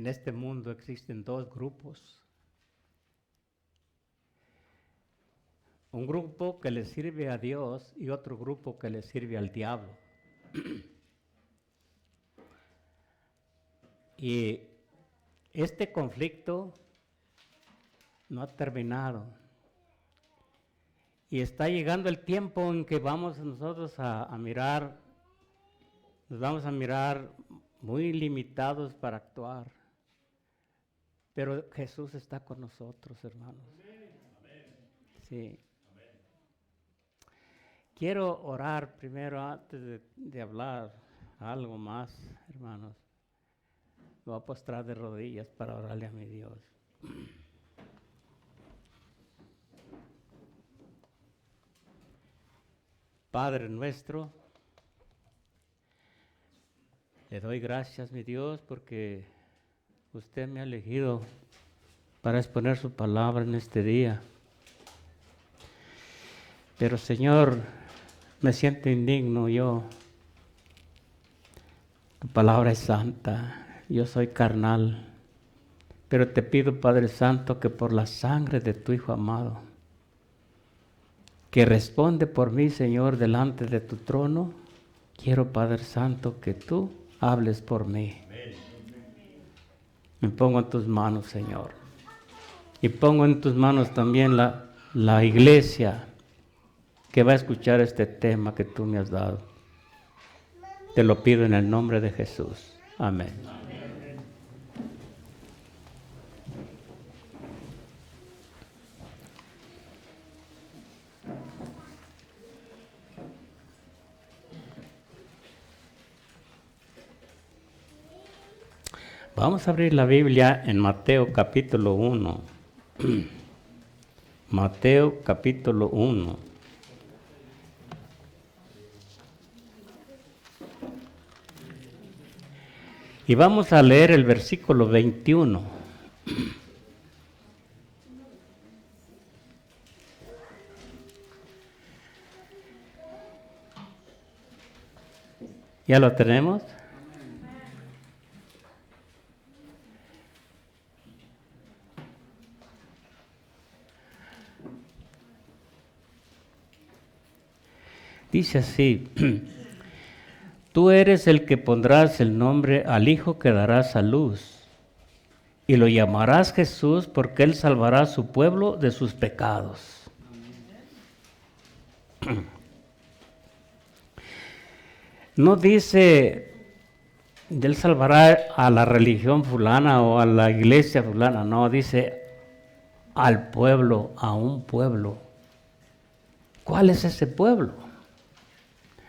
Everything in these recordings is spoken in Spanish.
En este mundo existen dos grupos. Un grupo que le sirve a Dios y otro grupo que le sirve al diablo. Y este conflicto no ha terminado. Y está llegando el tiempo en que vamos nosotros a mirar, nos vamos a mirar muy limitados para actuar. Pero Jesús está con nosotros, hermanos. Sí. Quiero orar primero antes de hablar algo más, hermanos. Me voy a postrar de rodillas para orarle a mi Dios. Padre nuestro, le doy gracias, mi Dios, porque usted me ha elegido para exponer su palabra en este día. Pero, Señor, me siento indigno yo. Tu palabra es santa, yo soy carnal. Pero te pido, Padre Santo, que por la sangre de tu Hijo amado, que responde por mí, Señor, delante de tu trono, quiero, Padre Santo, que tú hables por mí. Me pongo en tus manos, Señor. Y pongo en tus manos también la iglesia que va a escuchar este tema que tú me has dado. Te lo pido en el nombre de Jesús. Amén. Vamos a abrir la Biblia en Mateo capítulo 1. Mateo capítulo 1. Y vamos a leer el versículo 21. ¿Ya lo tenemos? Dice así: tú eres el que pondrás el nombre al Hijo que darás a luz, y lo llamarás Jesús, porque Él salvará a su pueblo de sus pecados. No dice, Él salvará a la religión fulana o a la iglesia fulana, no, dice al pueblo, a un pueblo. ¿Cuál es ese pueblo?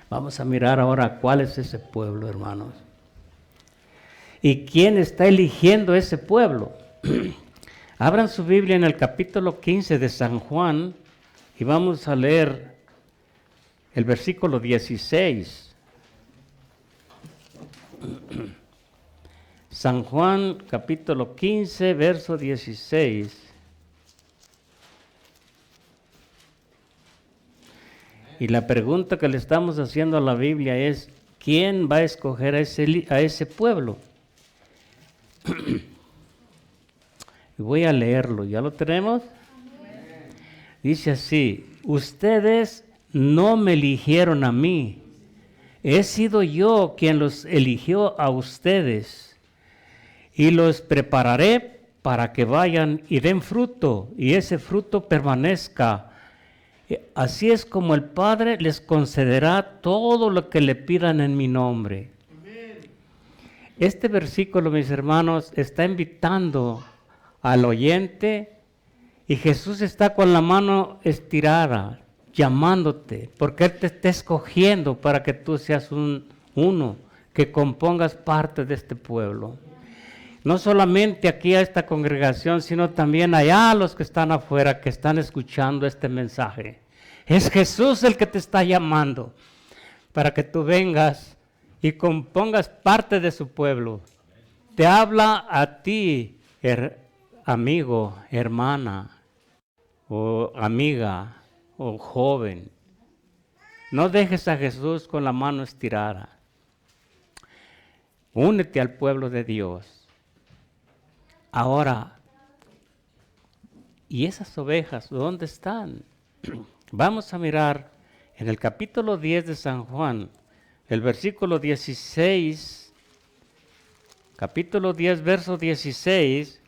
Vamos a mirar ahora cuál es ese pueblo, hermanos. ¿Y quién está eligiendo ese pueblo? Abran su Biblia en el capítulo 15 de San Juan y vamos a leer el versículo 16. San Juan, capítulo 15, verso 16. Y la pregunta que le estamos haciendo a la Biblia es, ¿quién va a escoger a ese pueblo? Y voy a leerlo, ¿ya lo tenemos? Dice así: ustedes no me eligieron a mí, he sido yo quien los eligió a ustedes, y los prepararé para que vayan y den fruto, y ese fruto permanezca. Así es como el Padre les concederá todo lo que le pidan en mi nombre. Este versículo, mis hermanos, está invitando al oyente, y Jesús está con la mano estirada, llamándote, porque Él te está escogiendo para que tú seas uno, que compongas parte de este pueblo. No solamente aquí a esta congregación, sino también allá a los que están afuera, que están escuchando este mensaje. Es Jesús el que te está llamando para que tú vengas y compongas parte de su pueblo. Te habla a ti, amigo, hermana, o amiga, o joven. No dejes a Jesús con la mano estirada. Únete al pueblo de Dios. Ahora, ¿y esas ovejas dónde están? Vamos a mirar en el capítulo 10 de San Juan, el versículo 16, capítulo 10, verso 16,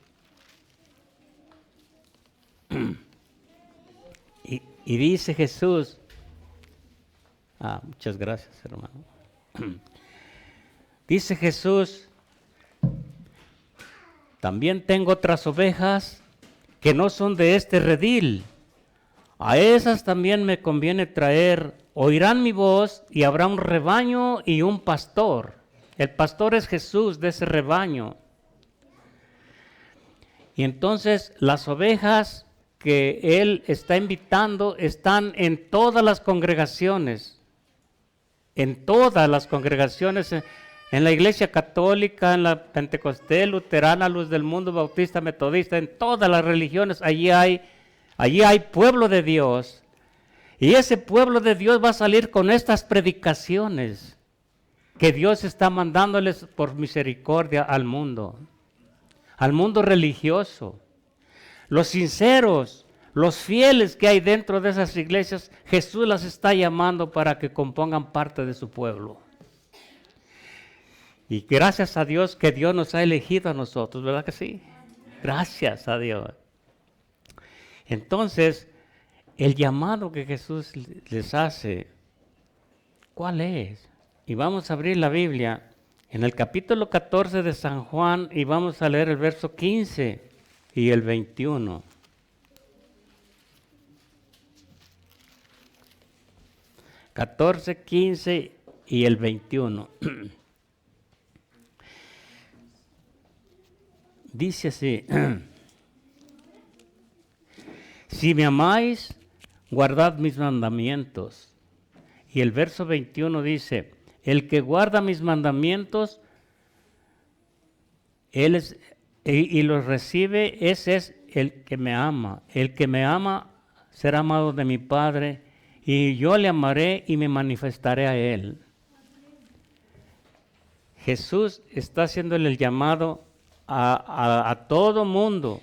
y dice Jesús, muchas gracias, hermano. Dice Jesús, también tengo otras ovejas que no son de este redil. A esas también me conviene traer, oirán mi voz y habrá un rebaño y un pastor. El pastor es Jesús de ese rebaño. Y entonces las ovejas que Él está invitando están en todas las congregaciones. En todas las congregaciones, en la iglesia católica, en la pentecostés, luterana, luz del mundo, bautista, metodista, en todas las religiones, allí hay pueblo de Dios. Y ese pueblo de Dios va a salir con estas predicaciones que Dios está mandándoles por misericordia al mundo religioso. Los sinceros, los fieles que hay dentro de esas iglesias, Jesús las está llamando para que compongan parte de su pueblo. Y gracias a Dios que Dios nos ha elegido a nosotros, ¿verdad que sí? Gracias a Dios. Entonces, el llamado que Jesús les hace, ¿cuál es? Y vamos a abrir la Biblia en el capítulo 14 de San Juan y vamos a leer el verso 15 y el 21. ...14, 15 y el 21. Dice así: si me amáis, guardad mis mandamientos. Y el verso 21 dice: el que guarda mis mandamientos, él es, y los recibe, ese es el que me ama. El que me ama será amado de mi Padre, y yo le amaré y me manifestaré a él. Jesús está haciéndole el llamado a todo mundo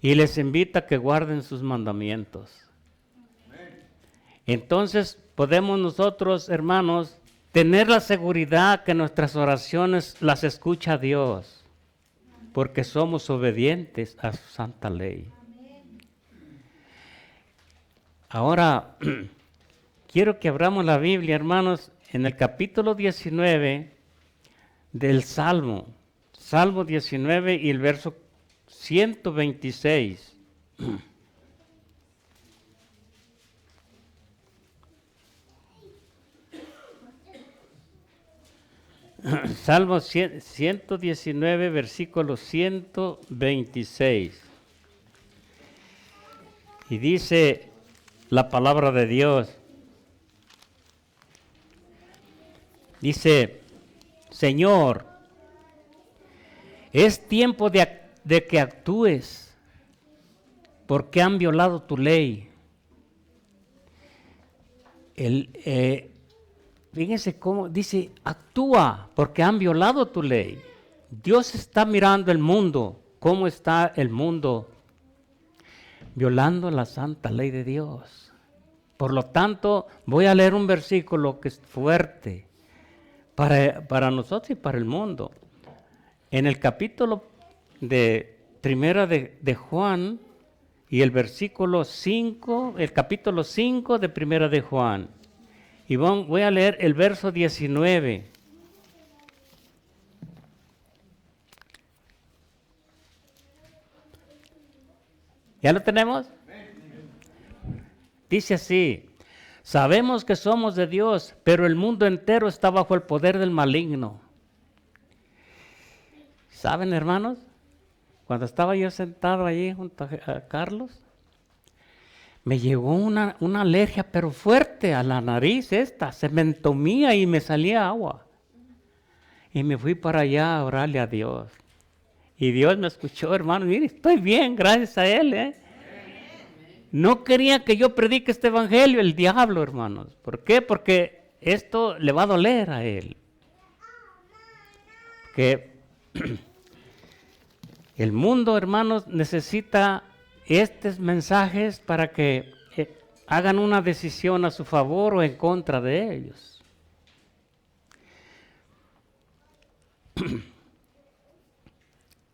y les invita a que guarden sus mandamientos. Entonces podemos nosotros, hermanos, tener la seguridad que nuestras oraciones las escucha Dios, porque somos obedientes a su santa ley. Ahora, quiero que abramos la Biblia, hermanos, en el capítulo 19 del Salmo 19 y el verso 126. Salmo 119, versículo 126. Y dice la palabra de Dios. Dice: Señor, es tiempo de que actúes, porque han violado tu ley. Fíjense cómo dice: actúa, porque han violado tu ley. Dios está mirando el mundo, cómo está el mundo violando la santa ley de Dios. Por lo tanto, voy a leer un versículo que es fuerte para nosotros y para el mundo. En el capítulo de Primera de Juan y el versículo 5, el capítulo 5 de Primera de Juan. Y voy a leer el verso 19. ¿Ya lo tenemos? Dice así: sabemos que somos de Dios, pero el mundo entero está bajo el poder del maligno. ¿Saben, hermanos? Cuando estaba yo sentado allí junto a Carlos, me llegó una alergia, pero fuerte, a la nariz se me entumía y me salía agua. Y me fui para allá a orarle a Dios. Y Dios me escuchó, hermano. Mire, estoy bien, gracias a Él. No quería que yo predique este evangelio, el diablo, hermanos. ¿Por qué? Porque esto le va a doler a él. Que El mundo, hermanos, necesita estos mensajes para que hagan una decisión a su favor o en contra de ellos.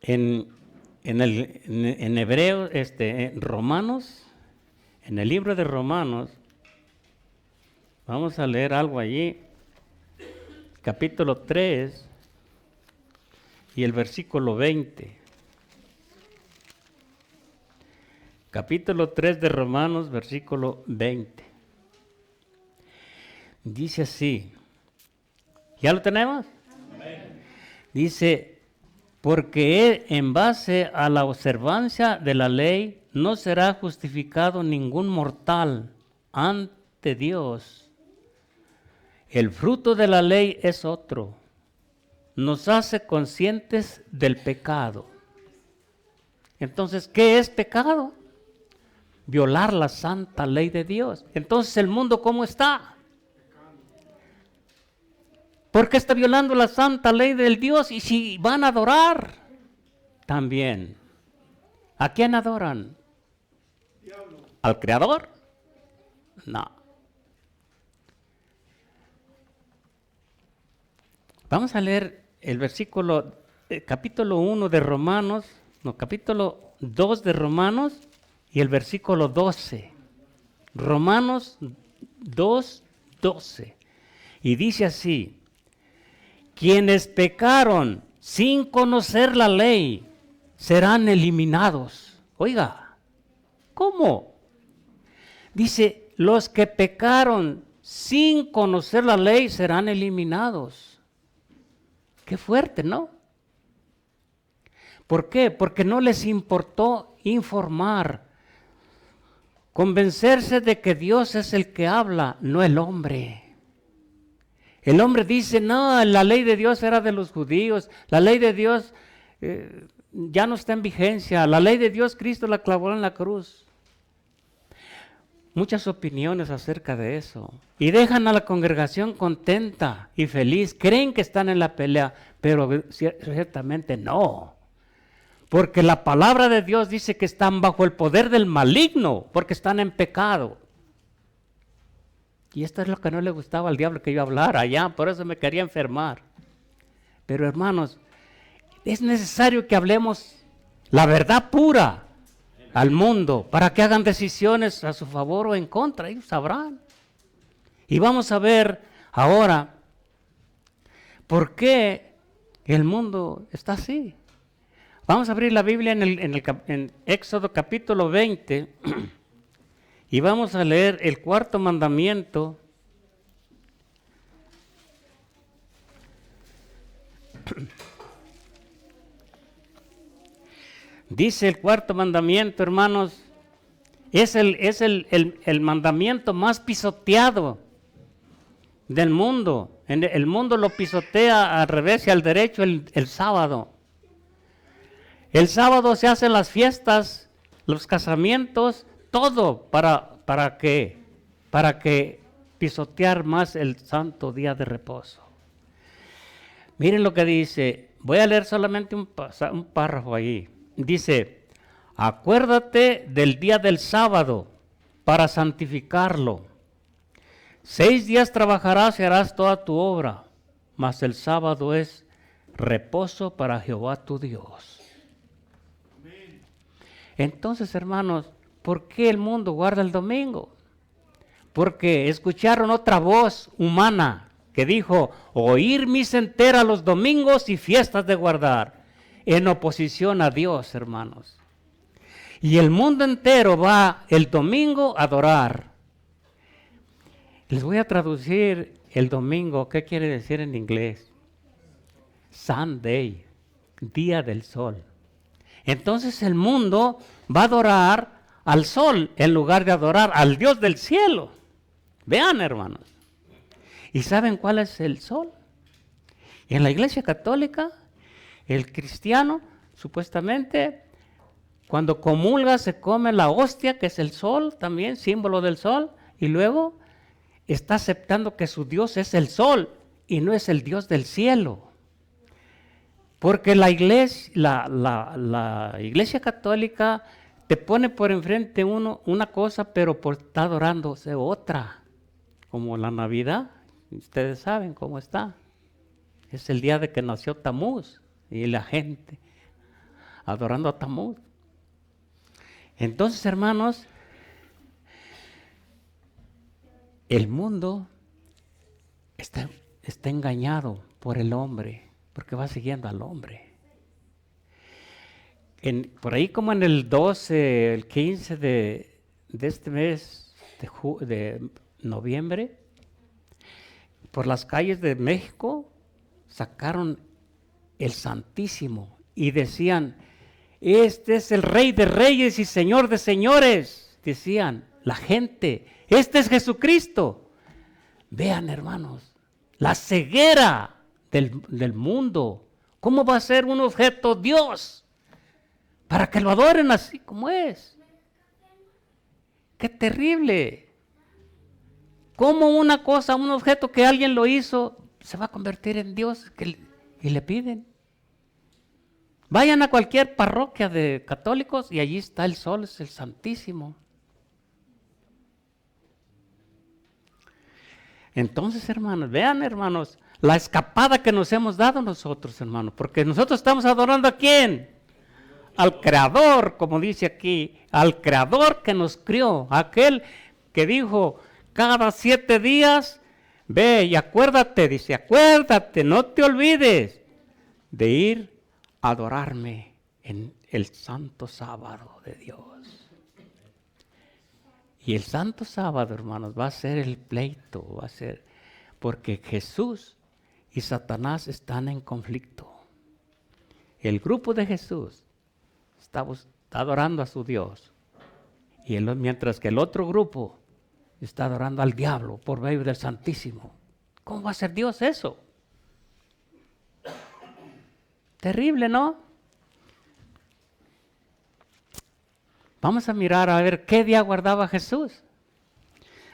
En Hebreo, en Romanos, en el libro de Romanos, vamos a leer algo allí, capítulo 3 y el versículo 20. Capítulo 3 de Romanos, versículo 20. Dice así. ¿Ya lo tenemos? Amén. Dice, porque en base a la observancia de la ley no será justificado ningún mortal ante Dios. El fruto de la ley es otro. Nos hace conscientes del pecado. Entonces, ¿qué es pecado? Violar la santa ley de Dios. Entonces, ¿el mundo cómo está? ¿Por qué está violando la santa ley del Dios? Y si van a adorar, también. ¿A quién adoran? Diablo. ¿Al Creador? No. Vamos a leer el versículo, capítulo 1 de Romanos, capítulo 2 de Romanos y el versículo 12. Romanos 2, 12. Y dice así, quienes pecaron sin conocer la ley serán eliminados. Oiga, ¿cómo? Dice, los que pecaron sin conocer la ley serán eliminados. Qué fuerte, ¿no? ¿Por qué? Porque no les importó informar, convencerse de que Dios es el que habla, no el hombre. El hombre dice, no, la ley de Dios era de los judíos, la ley de Dios ya no está en vigencia, la ley de Dios Cristo la clavó en la cruz. Muchas opiniones acerca de eso. Y dejan a la congregación contenta y feliz, creen que están en la pelea, pero ciertamente no. Porque la palabra de Dios dice que están bajo el poder del maligno, porque están en pecado. Y esto es lo que no le gustaba al diablo que yo hablara allá, por eso me quería enfermar. Pero hermanos, es necesario que hablemos la verdad pura al mundo para que hagan decisiones a su favor o en contra, ellos sabrán. Y vamos a ver ahora por qué el mundo está así. Vamos a abrir la Biblia en Éxodo capítulo 20 y vamos a leer el cuarto mandamiento. Dice el cuarto mandamiento, hermanos, es el mandamiento más pisoteado del mundo. El mundo lo pisotea al revés y al derecho el sábado. El sábado se hacen las fiestas, los casamientos, todo para que pisotear más el santo día de reposo. Miren lo que dice, voy a leer solamente un párrafo ahí. Dice, acuérdate del día del sábado para santificarlo. 6 días trabajarás y harás toda tu obra, mas el sábado es reposo para Jehová tu Dios. Entonces, hermanos, ¿por qué el mundo guarda el domingo? Porque escucharon otra voz humana que dijo, oír misa entera los domingos y fiestas de guardar, en oposición a Dios, hermanos. Y el mundo entero va el domingo a adorar. Les voy a traducir el domingo, ¿qué quiere decir en inglés? Sunday, día del sol. Entonces el mundo va a adorar al sol en lugar de adorar al Dios del cielo. Vean, hermanos. ¿Y saben cuál es el sol? En la Iglesia Católica, el cristiano, supuestamente, cuando comulga se come la hostia, que es el sol también, símbolo del sol, y luego está aceptando que su Dios es el sol y no es el Dios del cielo. Porque la iglesia católica te pone por enfrente una cosa, pero por estar adorándose otra. Como la Navidad, ustedes saben cómo está. Es el día de que nació Tamuz y la gente adorando a Tamuz. Entonces, hermanos, el mundo está engañado por el hombre, porque va siguiendo al hombre. Por ahí como en el 12, el 15 de este mes de noviembre, por las calles de México sacaron el Santísimo y decían, este es el Rey de Reyes y Señor de Señores, decían la gente, este es Jesucristo. Vean, hermanos, la ceguera del mundo. ¿Cómo va a ser un objeto Dios? Para que lo adoren así como es. ¡Qué terrible! ¿Cómo una cosa, un objeto que alguien lo hizo, se va a convertir en Dios? Y le piden. Vayan a cualquier parroquia de católicos y allí está el sol, es el Santísimo. Entonces, hermanos, vean, hermanos, la escapada que nos hemos dado nosotros, hermanos, porque nosotros estamos adorando ¿a quién? Al Creador, como dice aquí, al Creador que nos crió, aquel que dijo, cada 7 días, ve y acuérdate, dice, acuérdate, no te olvides de ir a adorarme en el santo sábado de Dios. Y el santo sábado, hermanos, va a ser el pleito, va a ser, porque Jesús y Satanás están en conflicto. El grupo de Jesús está adorando a su Dios, y mientras que el otro grupo está adorando al diablo por medio del Santísimo. ¿Cómo va a ser Dios eso? Terrible, ¿no? Vamos a mirar a ver qué día guardaba Jesús.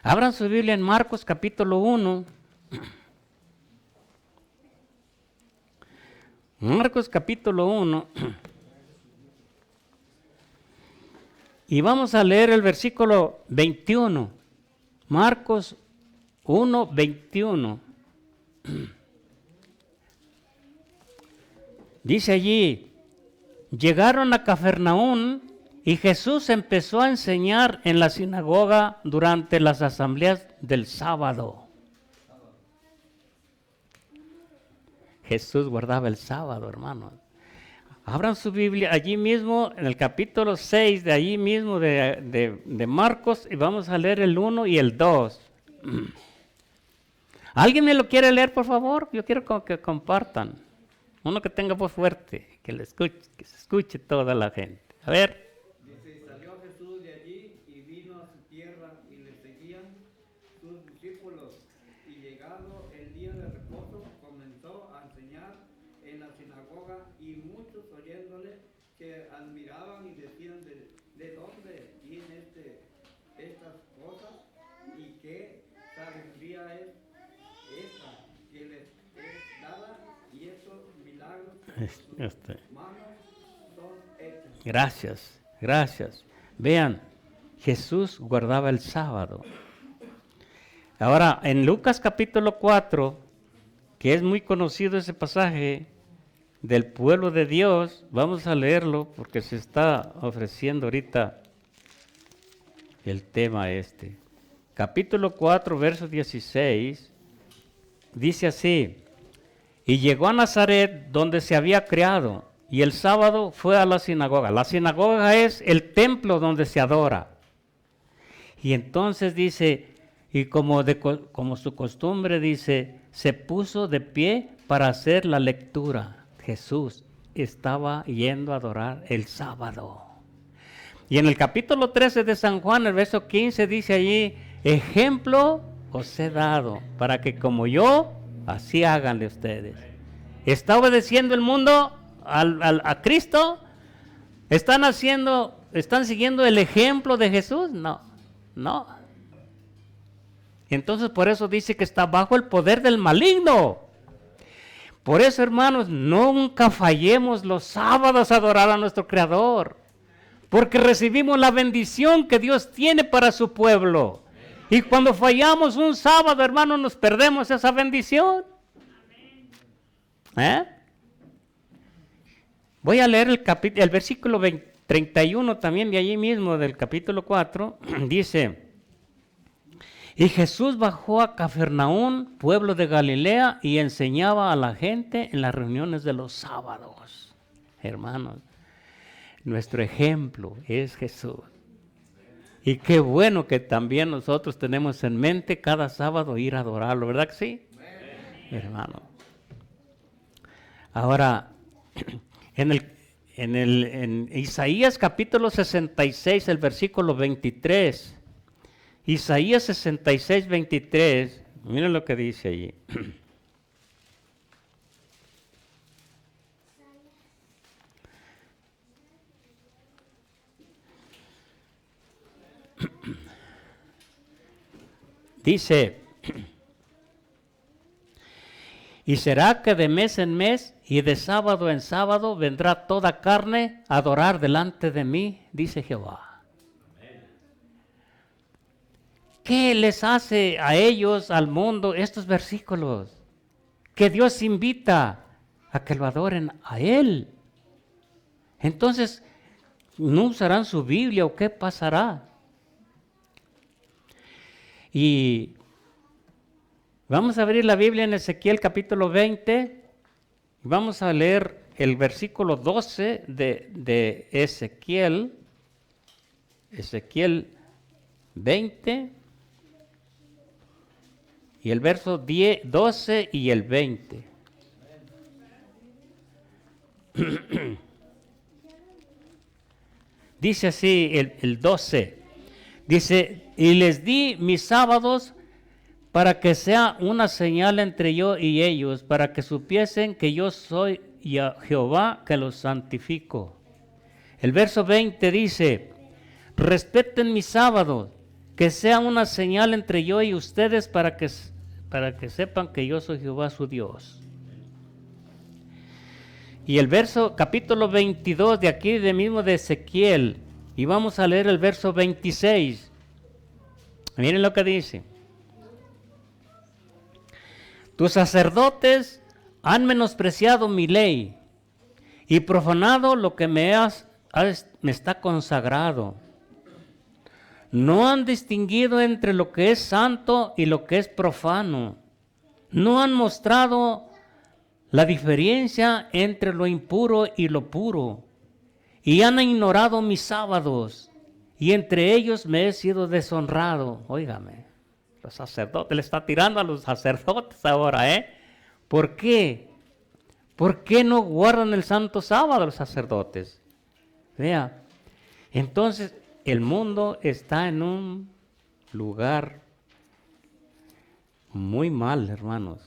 Abran su Biblia en Marcos capítulo 1. Marcos capítulo 1. Y vamos a leer el versículo 21. Marcos 1, 21. Dice allí, llegaron a Cafarnaúm y Jesús empezó a enseñar en la sinagoga durante las asambleas del sábado. Jesús guardaba el sábado, hermanos. Abran su Biblia allí mismo, en el capítulo 6 de allí mismo de Marcos, y vamos a leer el 1 y el 2. ¿Alguien me lo quiere leer, por favor? Yo quiero que compartan. Uno que tenga voz fuerte, que se escuche toda la gente. A ver. Dice, y salió Jesús de allí y vino a su tierra y le seguían sus discípulos. Y llegado el día de reposo, comenzó a enseñar en la sinagoga y muchos oyéndole se admiraban y decían de dónde viene estas cosas y qué sabiduría es esta que les es dada y estos milagros que sus manos son hechos. Gracias. Vean, Jesús guardaba el sábado. Ahora, en Lucas capítulo 4, que es muy conocido ese pasaje del pueblo de Dios, vamos a leerlo porque se está ofreciendo ahorita el tema este. Capítulo 4, verso 16, dice así, y llegó a Nazaret donde se había criado, y el sábado fue a la sinagoga. La sinagoga es el templo donde se adora. Y entonces dice, y como su costumbre dice, se puso de pie para hacer la lectura. Jesús estaba yendo a adorar el sábado. Y en el capítulo 13 de San Juan, el verso 15 dice allí, ejemplo os he dado, para que como yo, así háganle ustedes. ¿Está obedeciendo el mundo a Cristo? ¿Están siguiendo el ejemplo de Jesús? No. Entonces por eso dice que está bajo el poder del maligno. Por eso, hermanos, nunca fallemos los sábados a adorar a nuestro Creador, porque recibimos la bendición que Dios tiene para su pueblo. Y cuando fallamos un sábado, hermanos, nos perdemos esa bendición. Voy a leer el versículo 31 también de allí mismo, del capítulo 4, dice: y Jesús bajó a Cafarnaúm, pueblo de Galilea, y enseñaba a la gente en las reuniones de los sábados. Hermanos, nuestro ejemplo es Jesús. Y qué bueno que también nosotros tenemos en mente cada sábado ir a adorarlo, ¿verdad que sí? Hermano. Ahora, en Isaías capítulo 66, el versículo 23, Isaías 66, 23, miren lo que dice allí. Dice: y será que de mes en mes y de sábado en sábado vendrá toda carne a adorar delante de mí, dice Jehová. ¿Qué les hace a ellos, al mundo, estos versículos? Que Dios invita a que lo adoren a Él. Entonces, ¿no usarán su Biblia o qué pasará? Y vamos a abrir la Biblia en Ezequiel capítulo 20. Vamos a leer el versículo 12 de Ezequiel. Ezequiel 20. Y el verso 12 y el 20. Dice así el 12. Dice: y les di mis sábados para que sea una señal entre yo y ellos, para que supiesen que yo soy Jehová que los santifico. El verso 20 dice: respeten mis sábados, que sea una señal entre yo y ustedes para que sepan que yo soy Jehová su Dios. Y el capítulo 22 de aquí mismo de Ezequiel, y vamos a leer el verso 26. Miren lo que dice: tus sacerdotes han menospreciado mi ley y profanado lo que me está consagrado. No han distinguido entre lo que es santo y lo que es profano. No han mostrado la diferencia entre lo impuro y lo puro. Y han ignorado mis sábados. Y entre ellos me he sido deshonrado. Óigame, los sacerdotes, le está tirando a los sacerdotes ahora, ¿Por qué? ¿Por qué no guardan el santo sábado los sacerdotes? Vea, entonces el mundo está en un lugar muy mal, hermanos.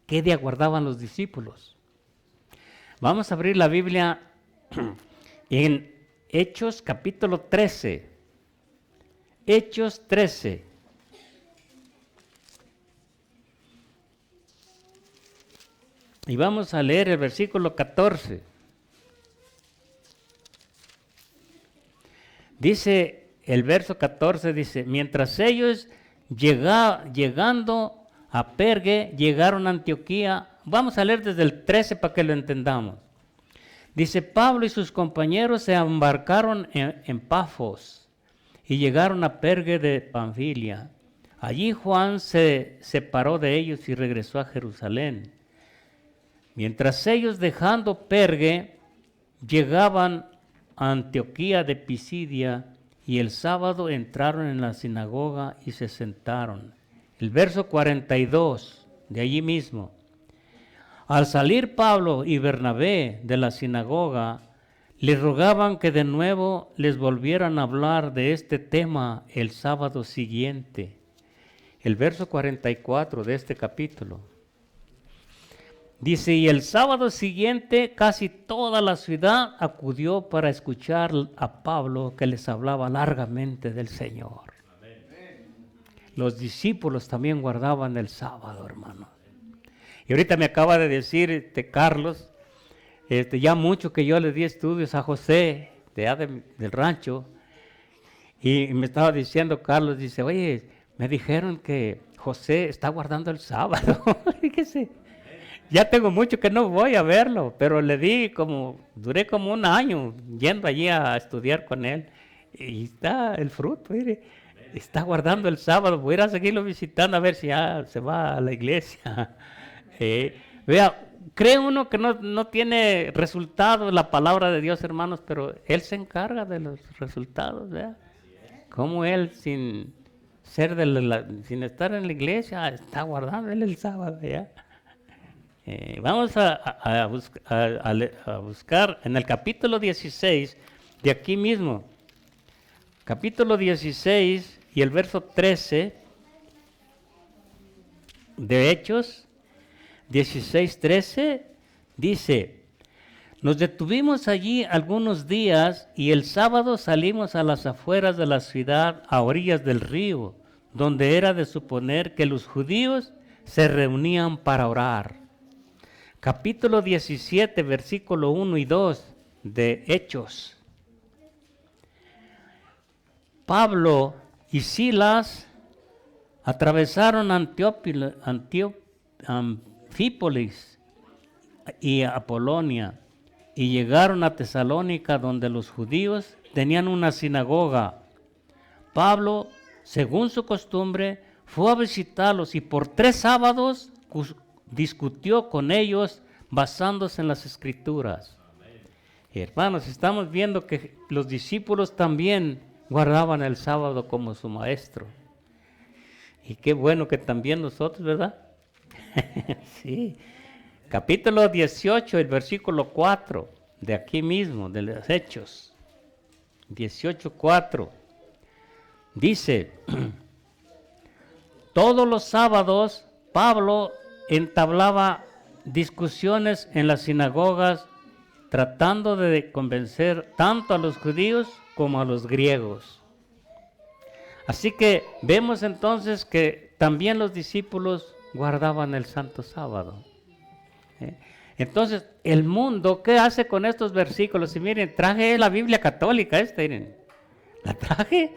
¿Qué día guardaban los discípulos? Vamos a abrir la Biblia en Hechos capítulo 13. Hechos 13. Y vamos a leer el versículo 14. Dice el verso 14, dice: mientras ellos llegando a Perge, llegaron a Antioquía. Vamos a leer desde el 13 para que lo entendamos. Dice: Pablo y sus compañeros se embarcaron en Pafos y llegaron a Perge de Panfilia. Allí Juan se separó de ellos y regresó a Jerusalén. Mientras ellos, dejando Perge, llegaban a Antioquía de Pisidia, y el sábado entraron en la sinagoga y se sentaron. El verso 42 de allí mismo: al salir Pablo y Bernabé de la sinagoga, les rogaban que de nuevo les volvieran a hablar de este tema el sábado siguiente. El verso 44 de este capítulo dice: y el sábado siguiente casi toda la ciudad acudió para escuchar a Pablo, que les hablaba largamente del Señor. Amén. los discípulos también guardaban el sábado, hermano. Y ahorita me acaba de decir Carlos, ya mucho que yo le di estudios a José, del rancho, y me estaba diciendo Carlos, dice, oye, me dijeron que José está guardando el sábado. Fíjese, ya tengo mucho que no voy a verlo, pero duré como un año yendo allí a estudiar con él, y está el fruto, mire, está guardando el sábado. Voy a ir a seguirlo visitando a ver si ya se va a la iglesia. Vea, cree uno que no tiene resultados la palabra de Dios, hermanos, pero Él se encarga de los resultados, ¿vea? Como Él, sin estar en la iglesia, está guardando Él el sábado, ¿ya? Vamos a buscar en el capítulo 16, de aquí mismo, capítulo 16 y el verso 13 de Hechos. 16:13 dice, nos detuvimos allí algunos días y el sábado salimos a las afueras de la ciudad, a orillas del río, donde era de suponer que los judíos se reunían para orar. Capítulo 17, versículo 1 y 2 de Hechos. Pablo y Silas atravesaron Anfípolis y Apolonia y llegaron a Tesalónica, donde los judíos tenían una sinagoga. Pablo, según su costumbre, fue a visitarlos y por 3 sábados discutió con ellos basándose en las Escrituras. Hermanos, estamos viendo que los discípulos también guardaban el sábado como su maestro. Y qué bueno que también nosotros, ¿verdad? Sí. Capítulo 18, el versículo 4, de aquí mismo, de los Hechos. 18:4. Dice, todos los sábados Pablo entablaba discusiones en las sinagogas, tratando de convencer tanto a los judíos como a los griegos. Así que vemos entonces que también los discípulos guardaban el santo sábado. Entonces, el mundo, ¿qué hace con estos versículos? Y miren, traje la Biblia católica miren. La traje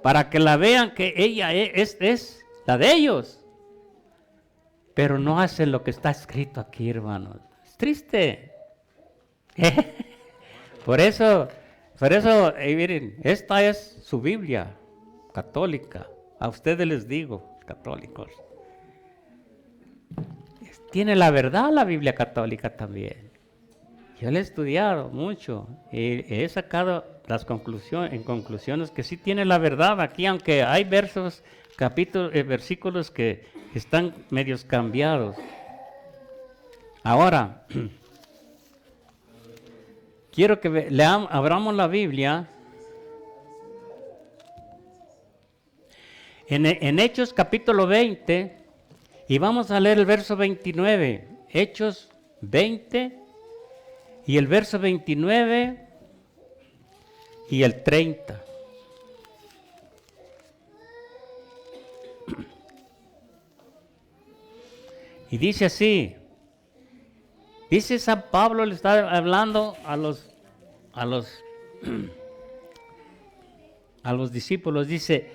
para que la vean, que ella es la de ellos. Pero no hacen lo que está escrito aquí, hermanos. Es triste. Por eso, miren, esta es su Biblia católica. A ustedes les digo, católicos. Tiene la verdad la Biblia católica también. Yo la he estudiado mucho y he sacado las conclusiones que sí tiene la verdad aquí, aunque hay versículos que están medios cambiados. Ahora, quiero que abramos la Biblia en Hechos capítulo 20 y vamos a leer el verso 29. Hechos 20 y el verso 29 y el 30. Y dice así, dice San Pablo, le está hablando a los discípulos, dice,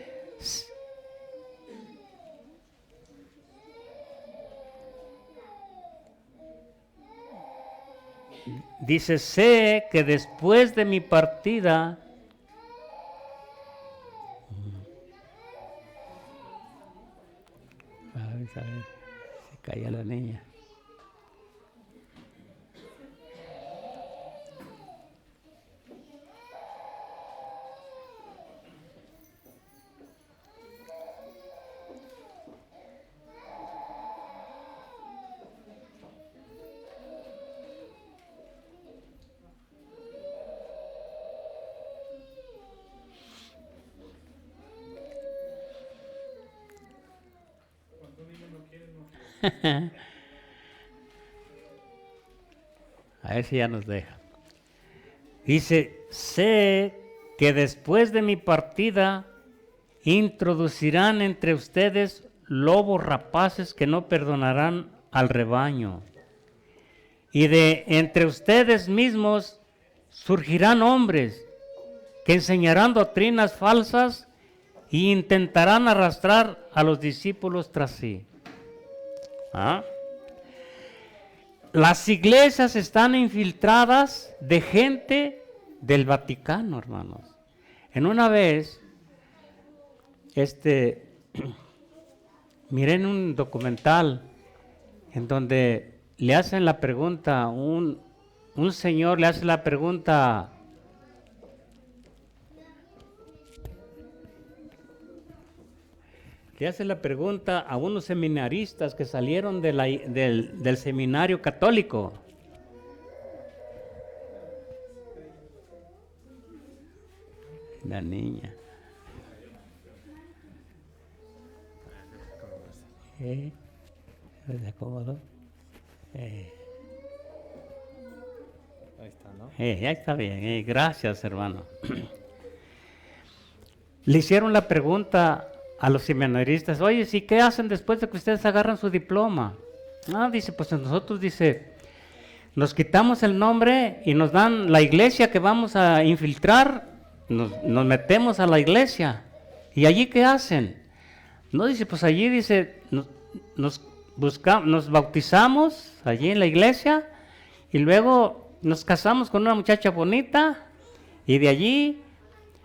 sé que después de mi partida, a ver, se caía la niña. A ver si ya nos deja. Dice, sé que después de mi partida introducirán entre ustedes lobos rapaces que no perdonarán al rebaño. Y de entre ustedes mismos surgirán hombres que enseñarán doctrinas falsas e intentarán arrastrar a los discípulos tras sí. ¿Ah? Las iglesias están infiltradas de gente del Vaticano, hermanos. En una vez, miré en un documental en donde le hacen la pregunta, un señor le hace la pregunta, a unos seminaristas que salieron del seminario católico. La niña. ¿Se acomodó? Ahí está, ¿no? Ya está bien. Gracias, hermano. Le hicieron la pregunta a los seminaristas, oye, ¿sí qué hacen después de que ustedes agarran su diploma? Dice, pues nosotros, dice, nos quitamos el nombre y nos dan la iglesia que vamos a infiltrar, nos metemos a la iglesia. ¿Y allí qué hacen? No, dice, pues allí, dice, nos bautizamos allí en la iglesia y luego nos casamos con una muchacha bonita y de allí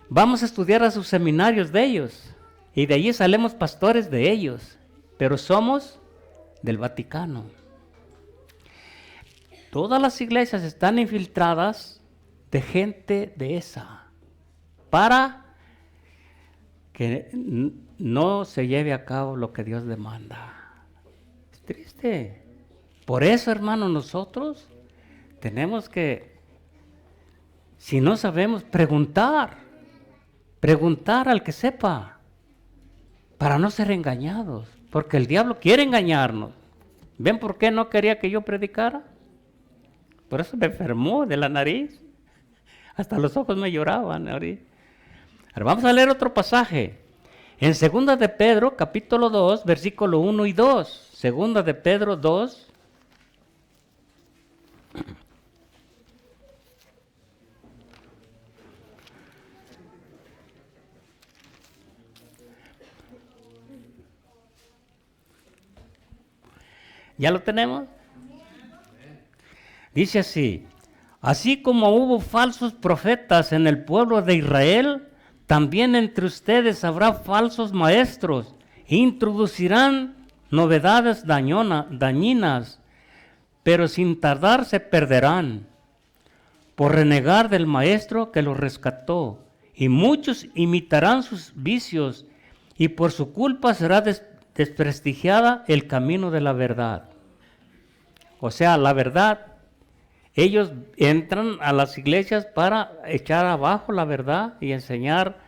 vamos a estudiar a sus seminarios de ellos. Y de allí salemos pastores de ellos, pero somos del Vaticano. Todas las iglesias están infiltradas de gente de esa, para que no se lleve a cabo lo que Dios demanda. Es triste. Por eso, hermano, nosotros tenemos que, si no sabemos, preguntar al que sepa, para no ser engañados, porque el diablo quiere engañarnos. ¿Ven por qué no quería que yo predicara? Por eso me enfermó de la nariz. Hasta los ojos me lloraban. Ahora vamos a leer otro pasaje. En 2 de Pedro, capítulo 2, versículo 1 y 2. 2 de Pedro 2. ¿Ya lo tenemos? Dice así: así como hubo falsos profetas en el pueblo de Israel, también entre ustedes habrá falsos maestros, e introducirán novedades dañinas, pero sin tardar se perderán, por renegar del maestro que los rescató, y muchos imitarán sus vicios, y por su culpa será desprestigiada el camino de la verdad. O sea, la verdad, ellos entran a las iglesias para echar abajo la verdad y enseñar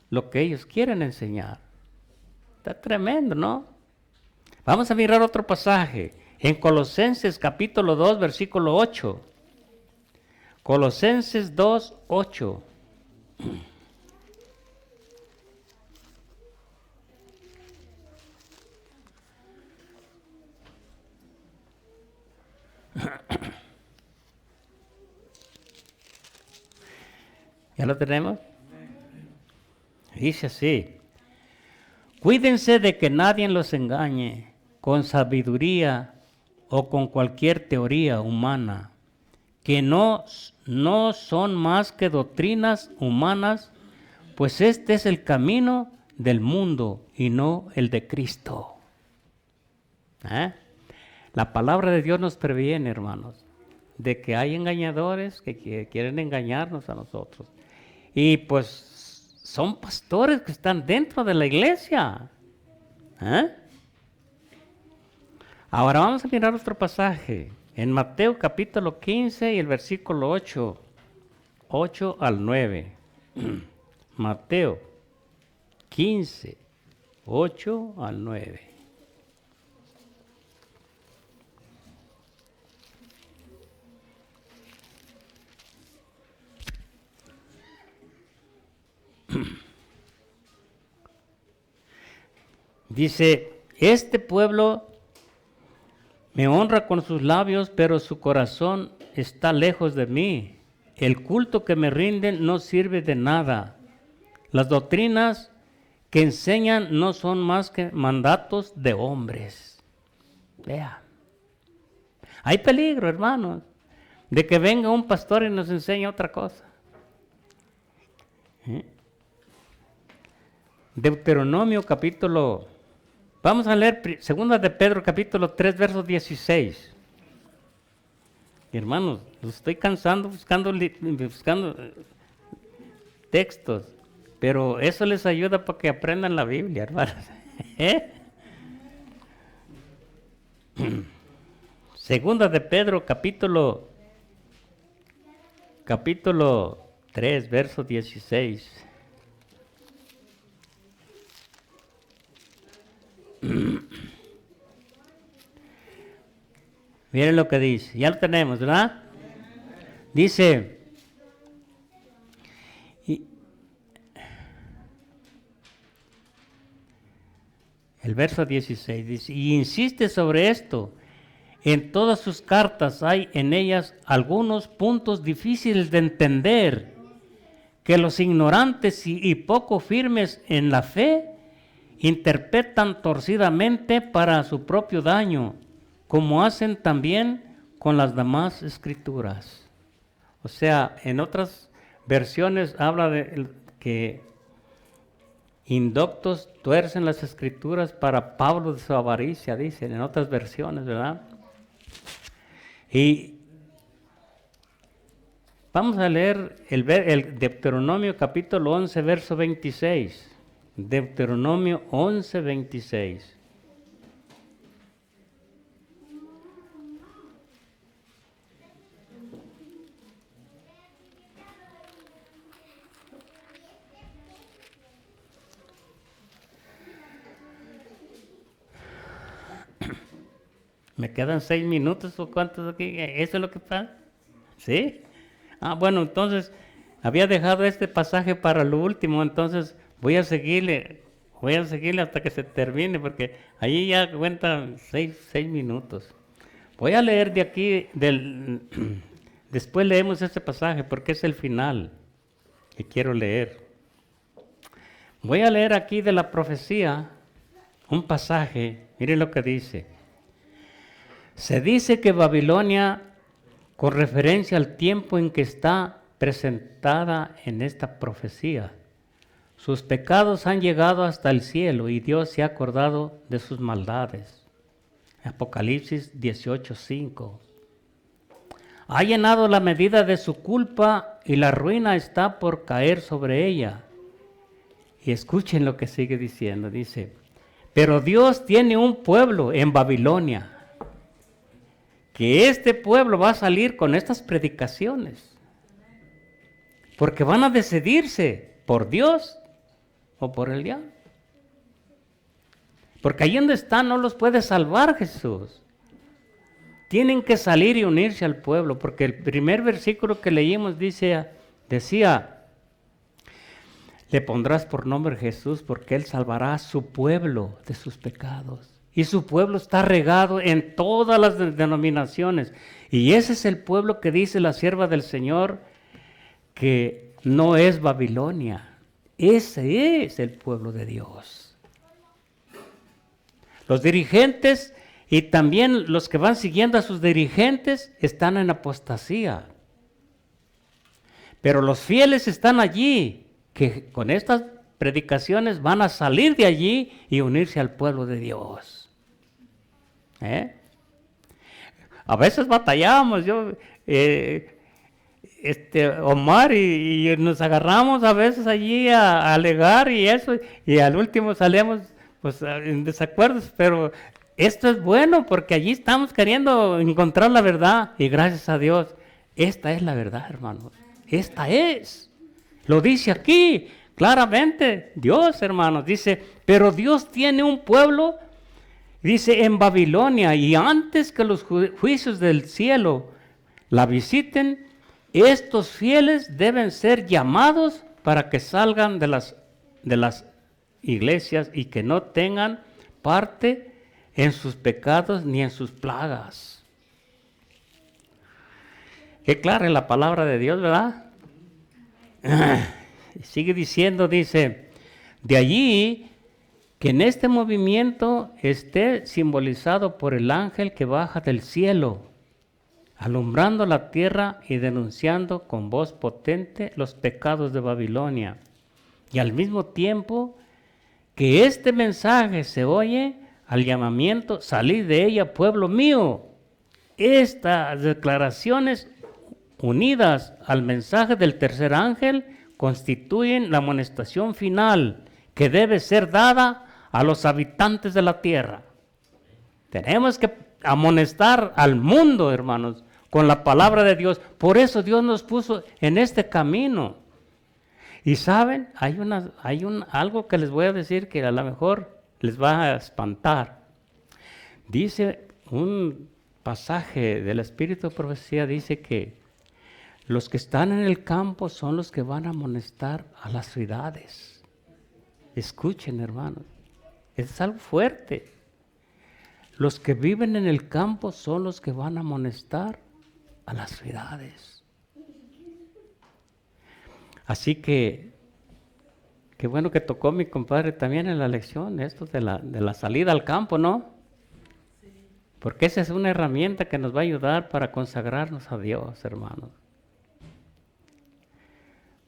lo que ellos quieren enseñar. Está tremendo, ¿no? Vamos a mirar otro pasaje en Colosenses capítulo 2, versículo 8. Colosenses 2, 8. ¿Ya lo tenemos? Dice así: cuídense de que nadie los engañe con sabiduría o con cualquier teoría humana, que no son más que doctrinas humanas, pues este es el camino del mundo y no el de Cristo. La palabra de Dios nos previene, hermanos, de que hay engañadores que quieren engañarnos a nosotros. Y pues son pastores que están dentro de la iglesia. Ahora vamos a mirar otro pasaje. En Mateo capítulo 15 y el versículo 8 al 9. Mateo 15, 8 al 9. Dice, este pueblo me honra con sus labios, pero su corazón está lejos de mí. El culto que me rinden no sirve de nada. Las doctrinas que enseñan no son más que mandatos de hombres. Vea. Hay peligro, hermanos, de que venga un pastor y nos enseñe otra cosa. Deuteronomio capítulo, vamos a leer segunda de Pedro capítulo 3, verso 16. Hermanos, los estoy cansando buscando textos, pero eso les ayuda para que aprendan la Biblia, hermanos. Segunda de Pedro capítulo 3, verso 16. Miren lo que dice, ya lo tenemos, ¿verdad? Dice, el verso 16 dice, y insiste sobre esto, en todas sus cartas hay en ellas algunos puntos difíciles de entender, que los ignorantes y poco firmes en la fe interpretan torcidamente para su propio daño, como hacen también con las demás escrituras. O sea, en otras versiones habla de que indoctos tuercen las escrituras para Pablo de su avaricia, dicen en otras versiones, ¿verdad? Y vamos a leer el Deuteronomio capítulo 11, verso 26. Deuteronomio 11, 26. ¿Me quedan 6 minutos o cuántos aquí? ¿Eso es lo que pasa? ¿Sí? Ah, bueno, entonces había dejado este pasaje para lo último, entonces voy a seguirle hasta que se termine, porque allí ya cuentan 6 minutos. Voy a leer de aquí, después leemos este pasaje, porque es el final que quiero leer. Voy a leer aquí de la profecía un pasaje, miren lo que dice. Se dice que Babilonia, con referencia al tiempo en que está presentada en esta profecía, sus pecados han llegado hasta el cielo y Dios se ha acordado de sus maldades. Apocalipsis 18:5. Ha llenado la medida de su culpa y la ruina está por caer sobre ella. Y escuchen lo que sigue diciendo, dice, pero Dios tiene un pueblo en Babilonia, que este pueblo va a salir con estas predicaciones, porque van a decidirse por Dios o por el diablo. Porque ahí donde están no los puede salvar Jesús. Tienen que salir y unirse al pueblo, porque el primer versículo que leímos decía, le pondrás por nombre Jesús, porque Él salvará a su pueblo de sus pecados. Y su pueblo está regado en todas las denominaciones. Y ese es el pueblo que dice la sierva del Señor, que no es Babilonia. Ese es el pueblo de Dios. Los dirigentes y también los que van siguiendo a sus dirigentes están en apostasía. Pero los fieles están allí, que con estas predicaciones van a salir de allí y unirse al pueblo de Dios. A veces batallamos, Omar y nos agarramos a veces allí a alegar y eso, y al último salemos pues en desacuerdos, pero esto es bueno porque allí estamos queriendo encontrar la verdad y gracias a Dios, esta es la verdad, hermanos, esta es, lo dice aquí claramente Dios, hermanos, dice, pero Dios tiene un pueblo, dice, en Babilonia, y antes que los juicios del cielo la visiten, estos fieles deben ser llamados para que salgan de las iglesias y que no tengan parte en sus pecados ni en sus plagas. Qué clara es la palabra de Dios, ¿verdad? Sigue diciendo, dice, de allí que en este movimiento esté simbolizado por el ángel que baja del cielo, alumbrando la tierra y denunciando con voz potente los pecados de Babilonia. Y al mismo tiempo que este mensaje se oye al llamamiento, salid de ella, pueblo mío. Estas declaraciones unidas al mensaje del tercer ángel constituyen la amonestación final que debe ser dada a los habitantes de la tierra. Tenemos que amonestar al mundo, hermanos, con la palabra de Dios. Por eso Dios nos puso en este camino. Y saben, hay algo que les voy a decir que a lo mejor les va a espantar. Dice un pasaje del Espíritu de Profecía, dice que los que están en el campo son los que van a amonestar a las ciudades. Escuchen, hermanos, es algo fuerte. Los que viven en el campo son los que van a amonestar a las ciudades. Así que, qué bueno que tocó mi compadre también en la lección, esto de la salida al campo, ¿no? Porque esa es una herramienta que nos va a ayudar para consagrarnos a Dios, hermanos.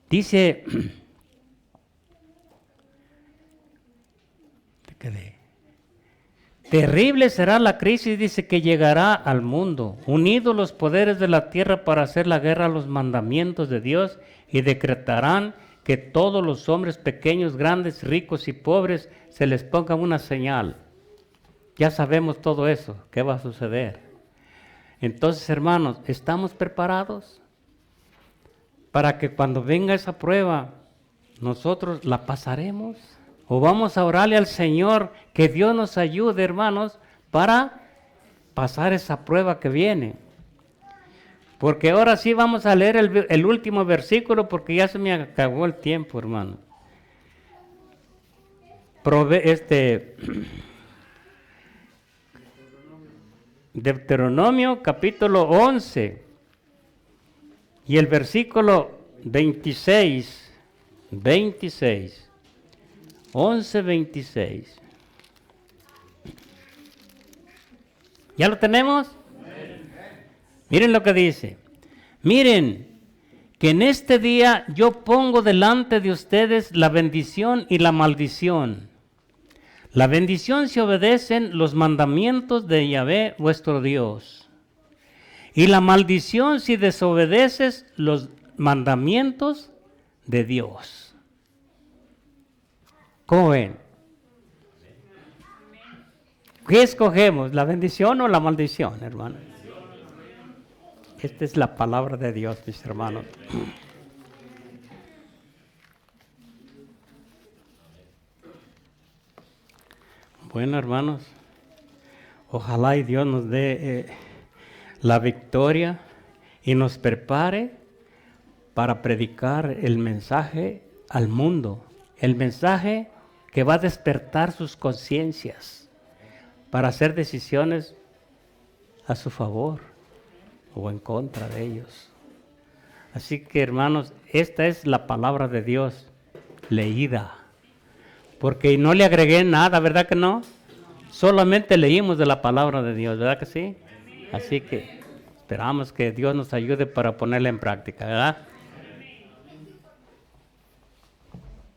Dice, terrible será la crisis, dice, que llegará al mundo, unidos los poderes de la tierra para hacer la guerra a los mandamientos de Dios, y decretarán que todos los hombres pequeños, grandes, ricos y pobres se les ponga una señal. Ya sabemos todo eso, ¿qué va a suceder? Entonces, hermanos, ¿estamos preparados para que cuando venga esa prueba nosotros la pasaremos? ¿O vamos a orarle al Señor que Dios nos ayude, hermanos, para pasar esa prueba que viene? Porque ahora sí vamos a leer el último versículo porque ya se me acabó el tiempo, hermano. Deuteronomio capítulo 11 y el versículo 26. 11:26. ¿Ya lo tenemos? Miren lo que dice. Miren que en este día yo pongo delante de ustedes la bendición y la maldición. La bendición si obedecen los mandamientos de Yahvé vuestro Dios. Y la maldición si desobedeces los mandamientos de Dios. ¿Cómo ven? ¿Qué escogemos? ¿La bendición o la maldición, hermano? Esta es la palabra de Dios, mis hermanos. Bueno, hermanos, ojalá y Dios nos dé la victoria y nos prepare para predicar el mensaje al mundo, el mensaje que va a despertar sus conciencias para hacer decisiones a su favor o en contra de ellos. Así que, hermanos, esta es la palabra de Dios leída, porque no le agregué nada, ¿verdad que no? Solamente leímos de la palabra de Dios, ¿verdad que sí? Así que esperamos que Dios nos ayude para ponerla en práctica, ¿verdad?